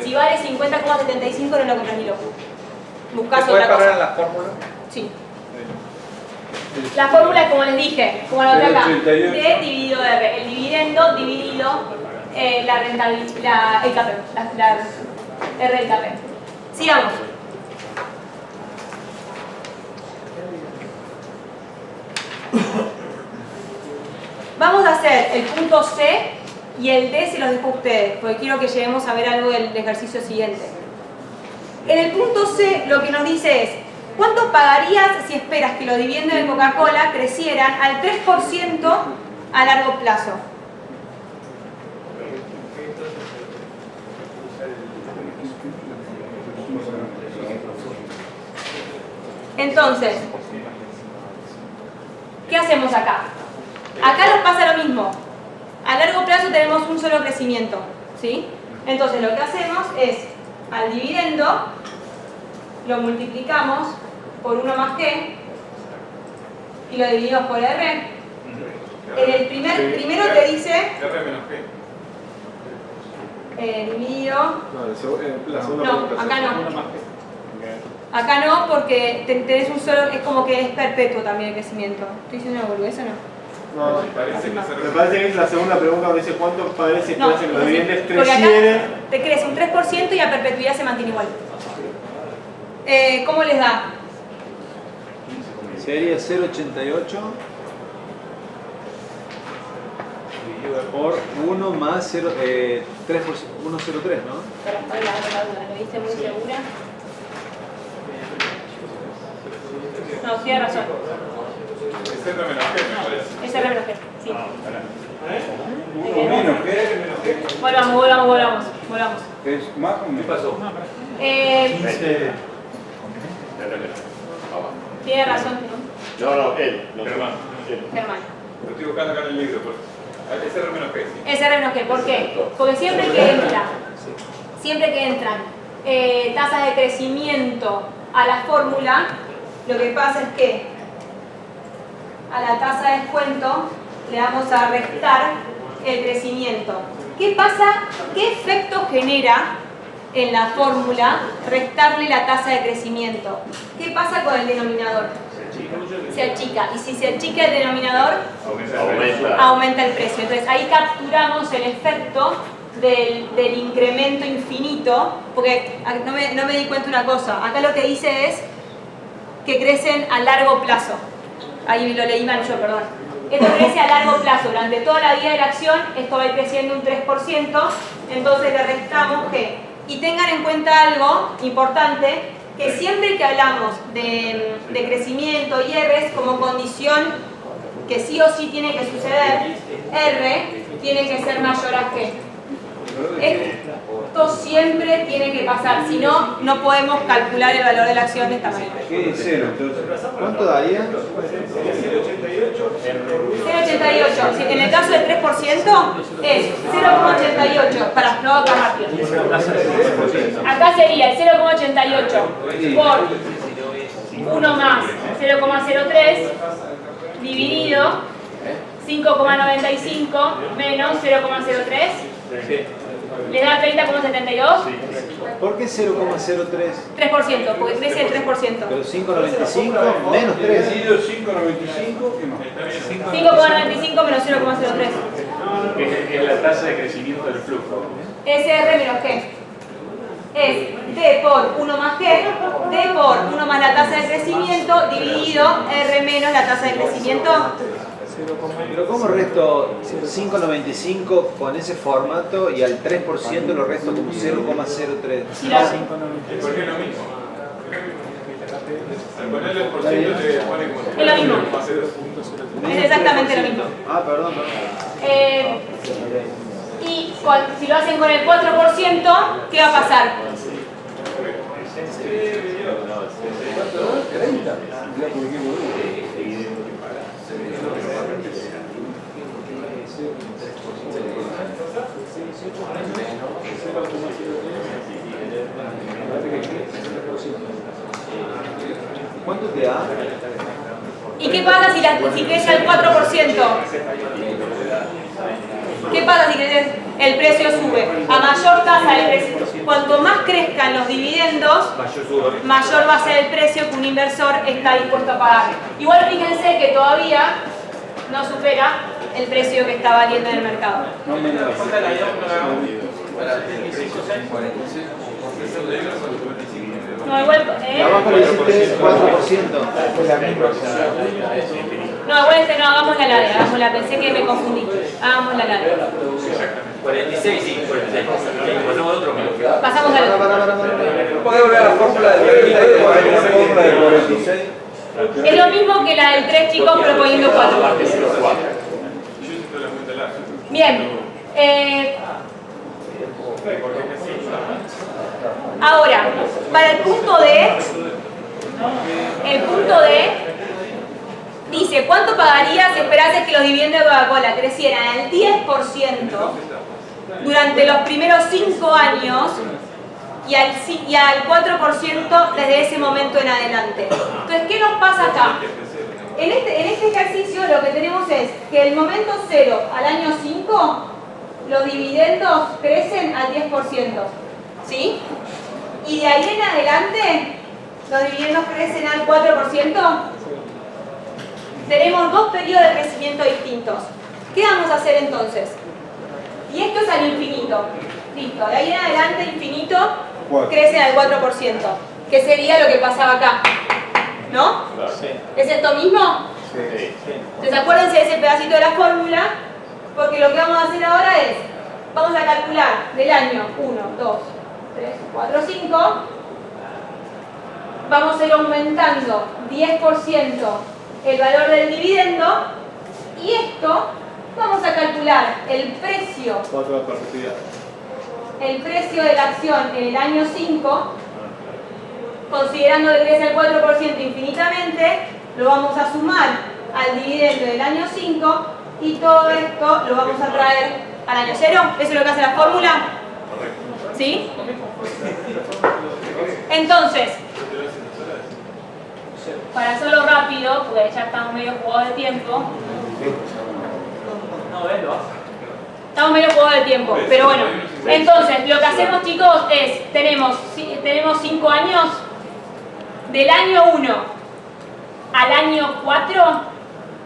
Si vale 50,75 no lo compras ni loco. Buscás ¿Se puede otra parar cosa. en la fórmula? Sí. La fórmula es como les dije, como la otra acá. D dividido R. El dividendo dividido la rentabilidad, el CAPEM, la R del CAPEM. Sigamos. Vamos a hacer el punto C y el D se los dejo a ustedes, porque quiero que lleguemos a ver algo del ejercicio siguiente. En el punto C lo que nos dice es, ¿cuánto pagarías si esperas que los dividendos de Coca-Cola crecieran al 3% a largo plazo? Entonces, ¿qué hacemos acá? Acá nos pasa lo mismo. A largo plazo tenemos un solo crecimiento, ¿sí? Entonces lo que hacemos es, al dividendo, lo multiplicamos por 1 más G y lo dividimos por R. En el primero te dice R menos G. dividido. No, acá no. Acá no, porque tenés un solo, es como que es perpetuo también el crecimiento. ¿Estoy diciendo una boludez o no? No, Me parece que es la segunda pregunta donde dice cuánto parece que hacen los dividendos porque acá crecieren. te crece un 3% y a perpetuidad se mantiene igual. ¿Cómo les da? Sería 0,88 por 1 más 0, 3%, 1,03, ¿no? ¿Lo viste muy segura? No, tiene razón. Es R menos G, me parece. Es R menos G, sí. Menos G. Volvamos. Es más o menos. ¿Qué pasó? Tiene razón, ¿no? No, él. Germán. Germán. Lo estoy buscando acá en el libro. Es R menos G. Sí. Es R menos G, ¿por qué? Porque siempre que entran tasas de crecimiento a la fórmula, lo que pasa es que a la tasa de descuento le vamos a restar el crecimiento. ¿Qué pasa? ¿Qué efecto genera en la fórmula restarle la tasa de crecimiento? ¿Qué pasa con el denominador? Se achica. Y si se achica el denominador, aumenta el precio. Entonces ahí capturamos el efecto del incremento infinito, porque no me di cuenta una cosa. Acá lo que dice es que crecen a largo plazo. Ahí lo leí mal yo, perdón. Esto crece a largo plazo. Durante toda la vida de la acción, esto va a ir creciendo un 3%, entonces le restamos G. Y tengan en cuenta algo importante, que siempre que hablamos de crecimiento y R es como condición que sí o sí tiene que suceder, R tiene que ser mayor a G. Esto siempre tiene que pasar, si no, no podemos calcular el valor de la acción de esta manera. ¿Qué es 0 entonces? ¿Cuánto daría? 0,88. Si en el caso del 3% es 0,88. Para, no acá rápido. Acá sería el 0,88 por 1 más 0,03 dividido 5,95 menos 0,03. ¿Le da 30,72? ¿Por qué 0,03? 3%, porque crece el 3%. Pero 5,95 menos 3. 5,95, ¿qué más? 5,95 menos 0,03. Es la tasa de crecimiento del flujo. Es R menos G. Es D por 1 más G, D por 1 más la tasa de crecimiento, dividido R menos la tasa de crecimiento. Pero ¿cómo resto 5,95 con ese formato y al 3% lo resto como 0,03? ¿Por qué es lo mismo? Al ponerle el por ciento le pone como Es lo mismo. Es exactamente lo mismo. Ah, perdón. Y si lo hacen con el 4%, ¿qué va a pasar? 30. ¿Cuánto te da? ¿Y qué pasa si crece al 4%? ¿Qué pasa si el precio sube? A mayor tasa de crecimiento. cuanto más crezcan los dividendos, mayor va a ser el precio que un inversor está dispuesto a pagar. Igual fíjense que todavía no supera el precio que está valiendo en el mercado. No, igual... Abajo le hiciste 4%. No, igual no, hagamos la larga, hagámosla, pensé que me confundí. Hagamos la larga. 46, sí, 46. Pasamos al otro. Pasamos al otro. ¿Podés volver a la fórmula del 46? La fórmula del 46. Es lo mismo que la del 3, chicos, pero poniendo 4. Bien. Ahora, para el punto D, dice, ¿cuánto pagarías si esperases que los dividendos de Coca-Cola crecieran al 10% durante los primeros 5 años y al 4% desde ese momento en adelante? Entonces, ¿qué nos pasa acá? En este ejercicio lo que tenemos es que del momento 0 al año 5, los dividendos crecen al 10%, ¿sí? Y de ahí en adelante, los dividendos crecen al 4%. Tenemos 2 periodos de crecimiento distintos. ¿Qué vamos a hacer entonces? Y esto es al infinito. Listo, de ahí en adelante infinito crecen al 4%, que sería lo que pasaba acá. ¿No? Sí. ¿Es esto mismo? Sí. Entonces acuérdense de ese pedacito de la fórmula, porque lo que vamos a hacer ahora es, vamos a calcular del año 1, 2, 3, 4, 5, vamos a ir aumentando 10% el valor del dividendo, y esto vamos a calcular el precio de la acción en el año 5, considerando que crece al 4% infinitamente, lo vamos a sumar al dividendo del año 5 y todo esto lo vamos a traer al año 0. ¿Eso es lo que hace la fórmula? ¿Sí? Entonces, para hacerlo rápido, porque ya estamos medio jugados de tiempo. Estamos medio jugados de tiempo, pero bueno. Entonces, lo que hacemos, chicos, es, tenemos 5 años. Del año 1 al año 4,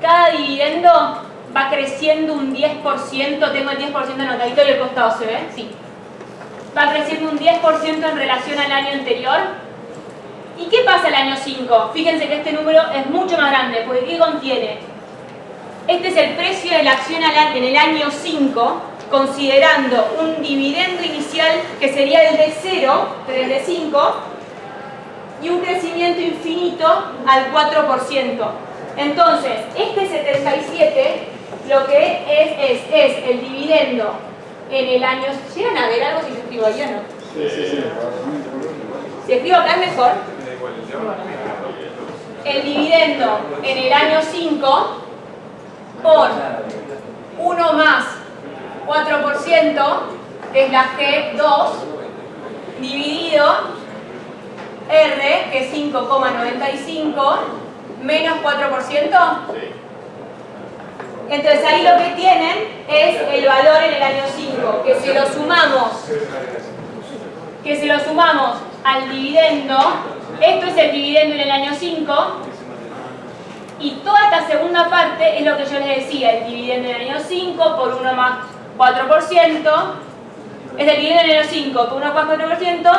cada dividendo va creciendo un 10%, tengo el 10% anotadito y el costado, ¿se ve? Sí. Va creciendo un 10% en relación al año anterior. ¿Y qué pasa al año 5? Fíjense que este número es mucho más grande, porque ¿qué contiene? Este es el precio de la acción en el año 5, considerando un dividendo inicial que sería el de 0, pero el de 5, y un crecimiento infinito al 4%. Entonces, este 77 lo que es el dividendo en el año... ¿Llegan a ver algo si yo escribo ahí o no? Sí. Si escribo acá es mejor. El dividendo en el año 5 por 1 más 4%, que es la G2, dividido R, que es 5,95, menos 4%. Entonces ahí lo que tienen es el valor en el año 5, que se lo sumamos al dividendo. Esto es el dividendo en el año 5, y toda esta segunda parte es lo que yo les decía, el dividendo en el año 5 por 1 más 4%, es el dividendo en el año 5 por 1 más 4%,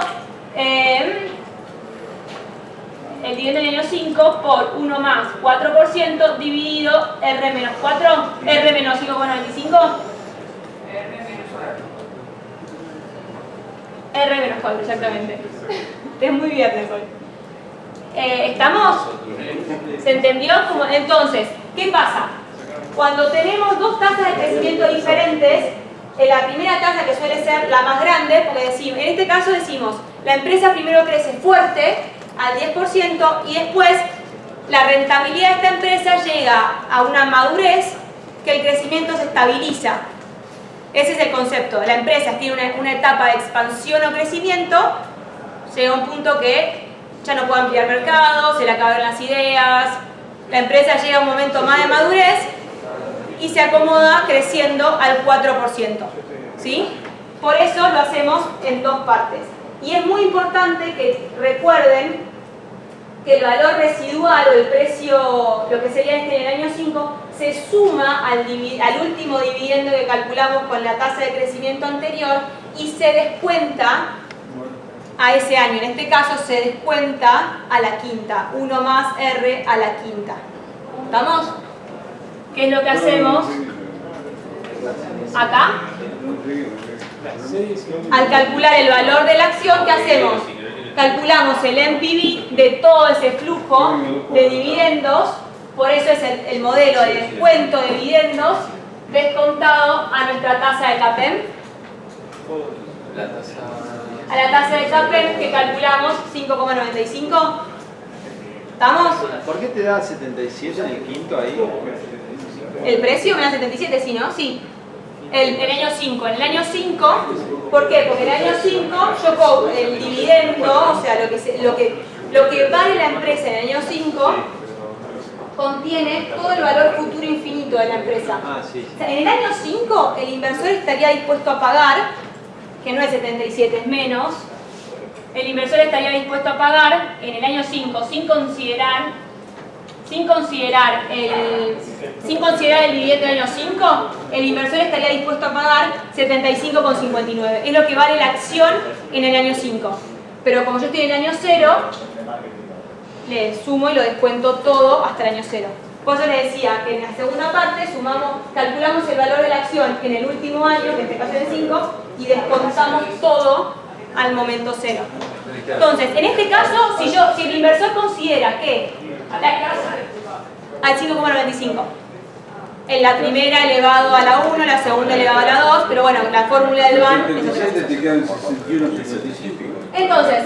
el dividendo en el año 5 por 1 más 4% dividido R menos 4, R menos 5,95, R menos 4, exactamente. Es muy viernes hoy. ¿Estamos? ¿Se entendió? Entonces, ¿qué pasa? Cuando tenemos dos tasas de crecimiento diferentes, la primera tasa, que suele ser la más grande, porque decimos, en este caso decimos, la empresa primero crece fuerte, al 10%, y después la rentabilidad de esta empresa llega a una madurez que el crecimiento se estabiliza. Ese es el concepto. La empresa tiene una etapa de expansión o crecimiento, llega a un punto que ya no puede ampliar mercado, se le acabaron las ideas, la empresa llega a un momento más de madurez y se acomoda creciendo al 4%. ¿Sí? Por eso lo hacemos en dos partes. Y es muy importante que recuerden que el valor residual o el precio, lo que sería en el año 5, se suma al último dividendo que calculamos con la tasa de crecimiento anterior y se descuenta a ese año. En este caso se descuenta a la quinta, 1 más R a la quinta. ¿Estamos? ¿Qué es lo que hacemos acá? Al calcular el valor de la acción, ¿qué hacemos? Calculamos el NPV de todo ese flujo de dividendos, por eso es el modelo de descuento de dividendos descontado a nuestra tasa de CAPEM. A la tasa de CAPEM que calculamos 5,95. ¿Estamos? ¿Por qué te da 77 en el quinto ahí? El precio me da 77, ¿sí, no? Sí. El año 5. En el año 5, ¿por qué? Porque en el año 5 yo cobro el dividendo, o sea, lo que vale la empresa en el año 5 contiene todo el valor futuro infinito de la empresa. Ah, sí. O sea, en el año 5 el inversor estaría dispuesto a pagar, que no es 77, es menos. El inversor estaría dispuesto a pagar en el año 5, sin considerar el dividendo del año 5, el inversor estaría dispuesto a pagar 75,59. Es lo que vale la acción en el año 5. Pero como yo estoy en el año 0, le sumo y lo descuento todo hasta el año 0. Por eso les decía que en la segunda parte calculamos el valor de la acción en el último año, que en este caso es el 5, y descontamos todo al momento 0. Entonces, en este caso, si el inversor considera que al 5,95, en la primera elevado a la 1, la segunda elevado a la 2, pero bueno, la fórmula del BAN es otra cosa. te quedan 61,75. Entonces,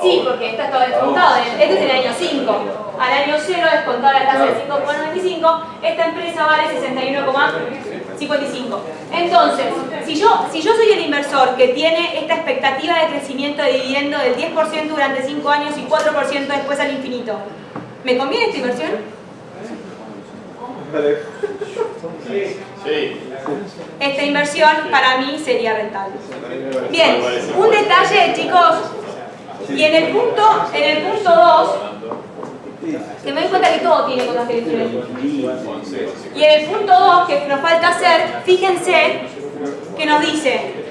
sí, porque esto está descontado, este es en el año 5. Al año 0 descontado la tasa de 5,95, esta empresa vale 61,55. Entonces, si yo soy el inversor que tiene esta expectativa de crecimiento de dividendo del 10% durante 5 años y 4% después al infinito, ¿me conviene esta inversión? Sí. Esta inversión para mí sería rentable. Bien, un detalle, chicos, y en el punto 2, que me doy cuenta que todo tiene cosas que decir. Y en el punto 2 que nos falta hacer, fíjense que nos dice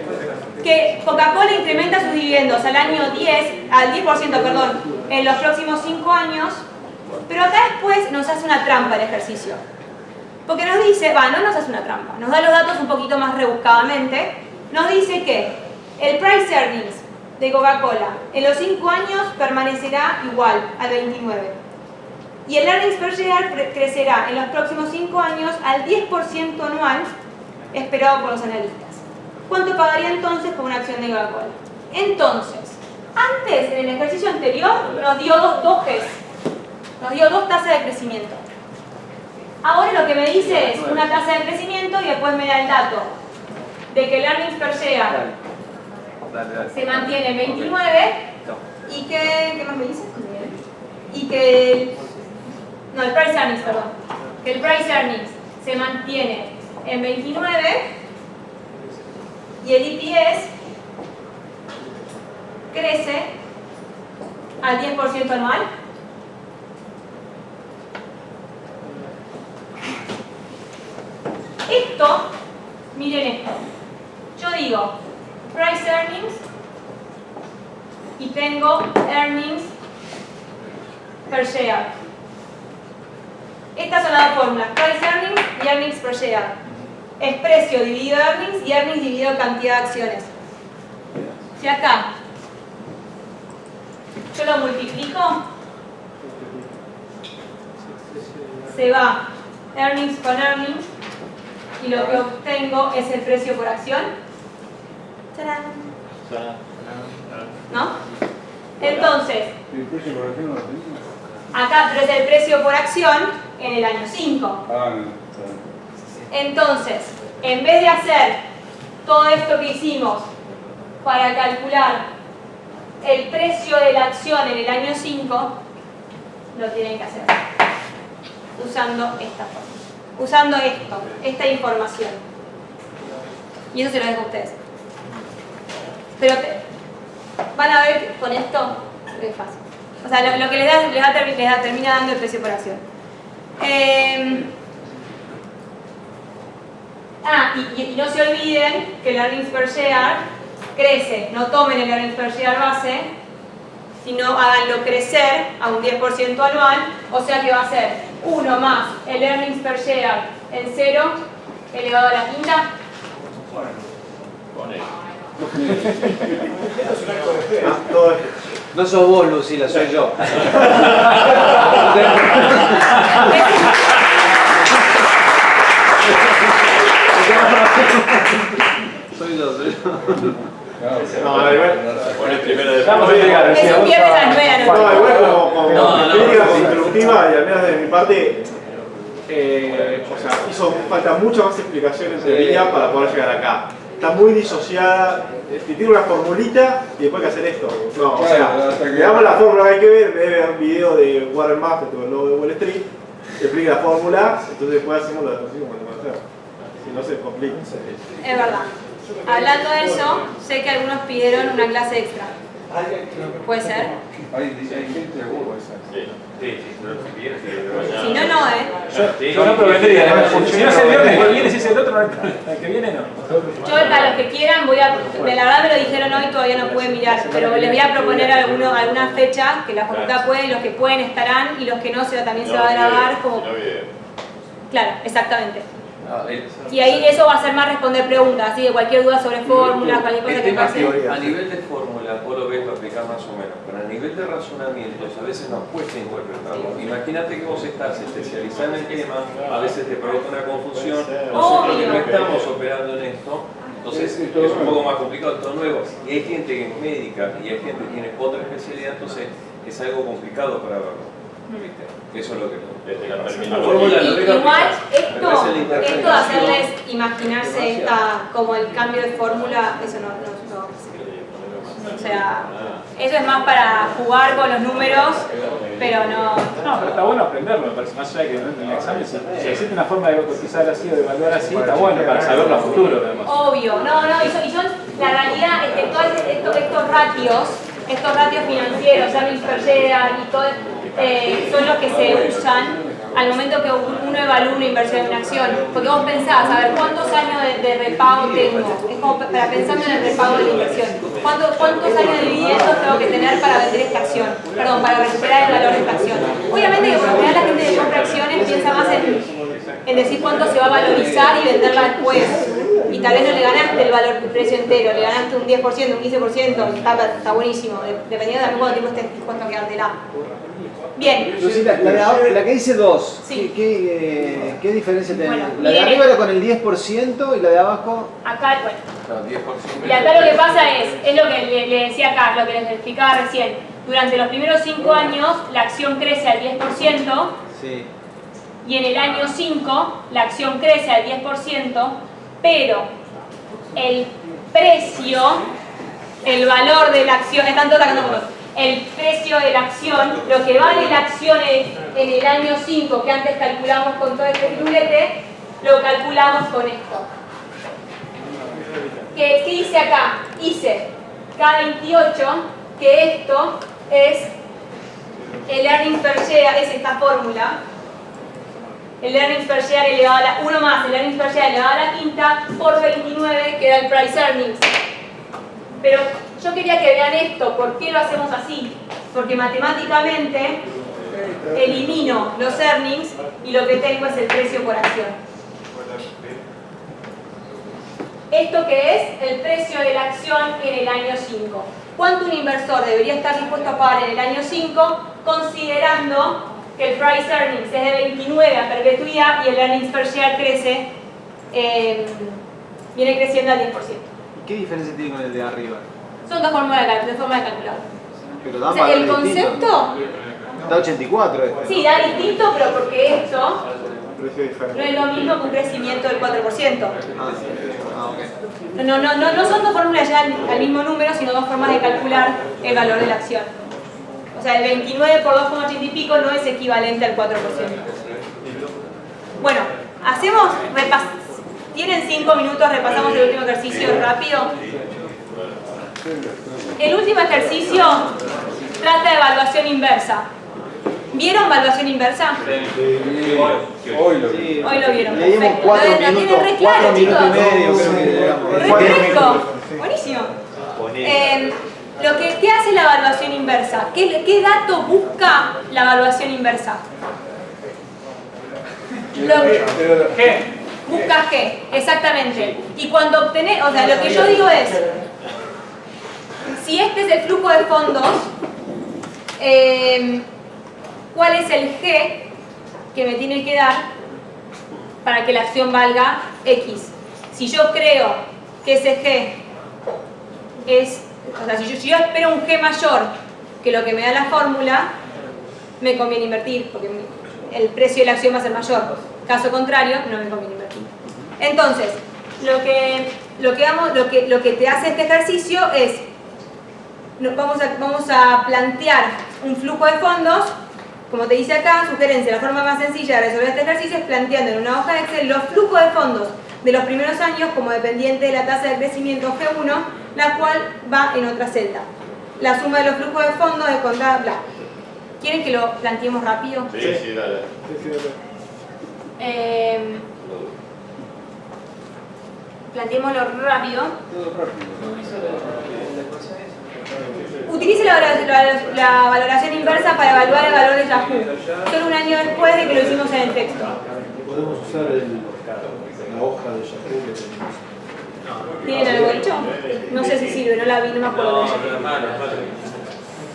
que Coca-Cola incrementa sus dividendos al 10%, perdón, en los próximos 5 años, pero acá después nos hace una trampa el ejercicio. Porque nos dice, no nos hace una trampa, nos da los datos un poquito más rebuscadamente, nos dice que el price earnings de Coca-Cola en los 5 años permanecerá igual al 29. Y el earnings per share crecerá en los próximos 5 años al 10% anual esperado por los analistas. ¿Cuánto pagaría entonces por una acción de Coca-Cola? Entonces, antes, en el ejercicio anterior, nos dio dos Gs, nos dio 2 tasas de crecimiento. Ahora lo que me dice es una tasa de crecimiento y después me da el dato de que el earnings per share se mantiene en 29 y que, ¿qué más me dice? Y que el price earnings, perdón, que el price earnings se mantiene en 29 y el EPS crece al 10% anual. Esto, miren esto, yo digo price earnings y tengo earnings per share. Estas son las dos fórmulas, price earnings y earnings per share. Es precio dividido earnings y earnings dividido cantidad de acciones. Si acá yo lo multiplico, se va earnings con earnings y lo que obtengo es el precio por acción. ¡Tarán! ¿No? Entonces, acá, pero es el precio por acción en el año 5. Entonces, en vez de hacer todo esto que hicimos para calcular el precio de la acción en el año 5, lo tienen que hacer usando esta forma. Usando esta información. Y eso se lo dejo a ustedes. pero van a ver que con esto es fácil. O sea, lo que termina dando el precio por acción. Y no se olviden que el earnings per share crece. No tomen el earnings per share base, sino háganlo crecer a un 10% anual. O sea que va a ser 1 más el earnings per share en 0 elevado a la quinta. No sos vos, Lucila, soy yo. Soy yo. No, igual. Bueno, primero de Vamos a llegar. Es un viernes a las 9 No, igual como crítica no. instructiva y al menos de mi parte, o sea, hizo falta mucha más explicación en teoría para poder llegar acá. Está muy disociada, tiene una formulita y después hay que hacer esto. No, o sea, le damos la fórmula que hay que ver, debe ver un video de Warren Buffett o el logo de Wall Street, que explica la fórmula, entonces después hacemos la deducción como lo hacer. Si no se complica. Es verdad. Hablando de eso, sé que algunos pidieron una clase extra. ¿Puede ser? Hay gente seguro esa. Sí, Si no, no, Yo no prometería. Si no es el viernes que viene, si es el otro, el que viene no. Yo, para los que quieran, la verdad me lo dijeron hoy, todavía no pude mirar, pero les voy a proponer alguna fecha que la facultad puede, los que pueden estarán y los que no también se va a grabar como... Claro, exactamente. Y ahí eso va a ser más responder preguntas, así de cualquier duda sobre fórmulas, cualquier cosa que pase. A nivel de fórmula, vos lo ves para aplicar más o menos, pero a nivel de razonamientos a veces nos cuesta interpretarlo. Imagínate que vos estás especializado en el tema, a veces te provoca una confusión, nosotros que no estamos operando en esto, entonces es un poco más complicado, todo nuevo. Y hay gente que es médica y hay gente que tiene otra especialidad, entonces es algo complicado para verlo. Eso es lo que igual esto de hacerles imaginarse como el cambio de fórmula, eso no. O sea, eso es más para jugar con los números, pero no. No, pero está bueno aprenderlo, me parece. Más allá de que en el examen, si existe una forma de cotizar así o de evaluar así, está bueno para saberlo a futuro, además. Obvio, y yo la realidad es que todos estos ratios financieros, earnings per share y todo, son los que se usan al momento que uno evalúa una inversión en una acción. Porque vos pensás, a ver, ¿cuántos años de repago tengo? Es como para pensando en el repago de la inversión. ¿Cuántos años de dividendos tengo que tener para vender esta acción? Perdón, para recuperar el valor de esta acción. Obviamente que por lo general la gente que compra acciones piensa más en decir cuánto se va a valorizar y venderla después. Y tal vez no le ganaste el valor del precio entero, le ganaste un 10%, un 15%, está buenísimo, dependiendo de cuánto tiempo estés dispuesto a quedártela. Bien. Lucila, la que dice 2, Sí. ¿qué diferencia tiene? Bueno, La de miren. arriba era con el 10% y la de abajo... Acá, bueno. No, 10%. Y acá lo que pasa es lo que le decía acá, lo que les explicaba recién. Durante los primeros 5 años la acción crece al 10%. Sí. Y en el año 5 la acción crece al 10%, pero el precio, el valor de la acción, están todos sacando fotos, el precio de la acción, lo que vale la acción en el año 5, que antes calculamos con todo este firulete, lo calculamos con esto. ¿Qué hice acá? Hice K28, que esto es el earnings per share, es esta fórmula. El earnings per share elevado a la 1 más el earnings per share elevado a la quinta por 29, que era el price earnings. Pero yo quería que vean esto. ¿Por qué lo hacemos así? Porque matemáticamente elimino los earnings y lo que tengo es el precio por acción. ¿Esto qué es? El precio de la acción en el año 5. ¿Cuánto un inversor debería estar dispuesto a pagar en el año 5 considerando que el price earnings es de 29 a perpetuidad y el earnings per share crece, viene creciendo al 10%? ¿Qué diferencia tiene con el de arriba? Son dos formas de calcular. Pero da O sea, el valor distinto. concepto, Está 84 esto. sí, da distinto, pero porque esto Precio no diferente. es lo mismo que un crecimiento del 4%. Ok. No son dos fórmulas ya al mismo número, sino dos formas de calcular el valor de la acción. O sea, el 29 por 2,80 y pico no es equivalente al 4%. Bueno, hacemos, tienen 5 minutos, repasamos el último ejercicio rápido. El último ejercicio trata de evaluación inversa. ¿Vieron evaluación inversa? Hoy lo vi. Sí, Hoy lo vieron. leímos Perfecto. 4 Lo tienen minutos, re claro, 4 minutos y chicos. medio, creo que llegamos. Refresco. Buenísimo. ¿Qué hace la evaluación inversa? ¿Qué dato busca la evaluación inversa? ¿Qué? Buscas G, exactamente. Y cuando obtenés, o sea, lo que yo digo es, si este es el flujo de fondos, ¿cuál es el G que me tiene que dar para que la acción valga X? Si yo creo que ese G es, o sea, si yo espero un G mayor que lo que me da la fórmula, me conviene invertir, porque el precio de la acción va a ser mayor. Caso contrario, no me conviene invertir. Entonces, lo que te hace este ejercicio es, vamos a plantear un flujo de fondos, como te dice acá, sugerencia, la forma más sencilla de resolver este ejercicio es planteando en una hoja de Excel los flujos de fondos de los primeros años como dependiente de la tasa de crecimiento G1, la cual va en otra celda. La suma de los flujos de fondos de contada, bla. ¿Quieren que lo planteemos rápido? Sí, dale. Planteémoslo rápido. Utilice la valoración inversa para evaluar el valor de Yahoo, solo un año después de que lo hicimos en el texto. Podemos usar la hoja de Yahoo que tenemos. ¿Tienen algo hecho? No sé si sirve, no la vi, no me acuerdo de ella.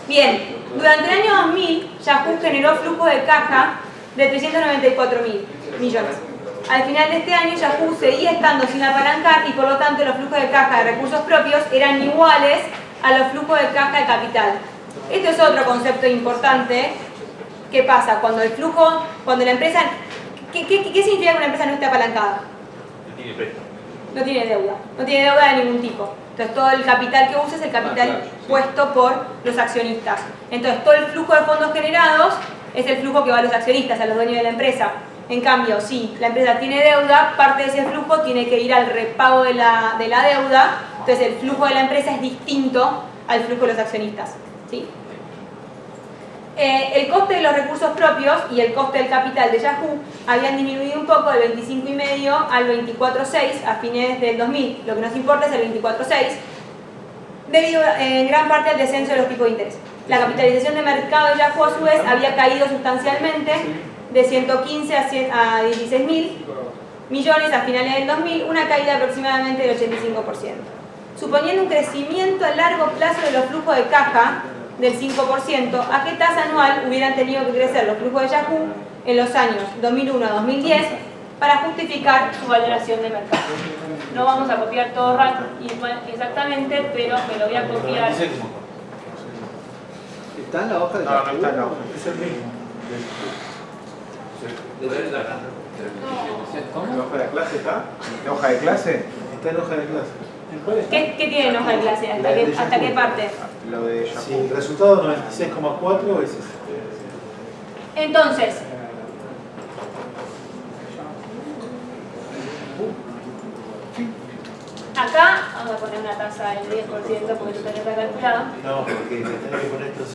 Bien, durante el año 2000, Yahoo generó flujo de caja de 394.000 millones. Al final de este año, Yahoo seguía estando sin apalancar y por lo tanto los flujos de caja de recursos propios eran iguales a los flujos de caja de capital. Esto es otro concepto importante. ¿Qué pasa? Cuando la empresa... ¿Qué significa que una empresa no esté apalancada? No tiene deuda. No tiene deuda de ningún tipo. Entonces todo el capital que usa es el capital puesto por los accionistas. Entonces todo el flujo de fondos generados es el flujo que va a los accionistas, a los dueños de la empresa. En cambio, si la empresa tiene deuda, parte de ese flujo tiene que ir al repago de la deuda. Entonces el flujo de la empresa es distinto al flujo de los accionistas. ¿Sí? El coste de los recursos propios y el coste del capital de Yahoo habían disminuido un poco del 25,5 al 24,6 a fines del 2000. Lo que nos importa es el 24,6, debido en gran parte al descenso de los tipos de interés. La capitalización de mercado de Yahoo a su vez había caído sustancialmente de 115 a 16.000 millones a finales del 2000, una caída aproximadamente del 85%. Suponiendo un crecimiento a largo plazo de los flujos de caja del 5%, ¿a qué tasa anual hubieran tenido que crecer los flujos de Yahoo en los años 2001 a 2010 para justificar su valoración de mercado? No vamos a copiar todo exactamente, pero me lo voy a copiar. ¿Está en la hoja de No, no está en la hoja. Es el mismo. ¿En la hoja de clase está? ¿En la hoja de clase? Está en hoja de clase. ¿Qué tiene en hoja de clase? ¿Hasta qué parte? Lo de Yahoo. Sí, el resultado 96,4 es ese. Entonces, acá vamos a poner una tasa del 10% porque esto ya está calculado. No, porque tenés que poner estos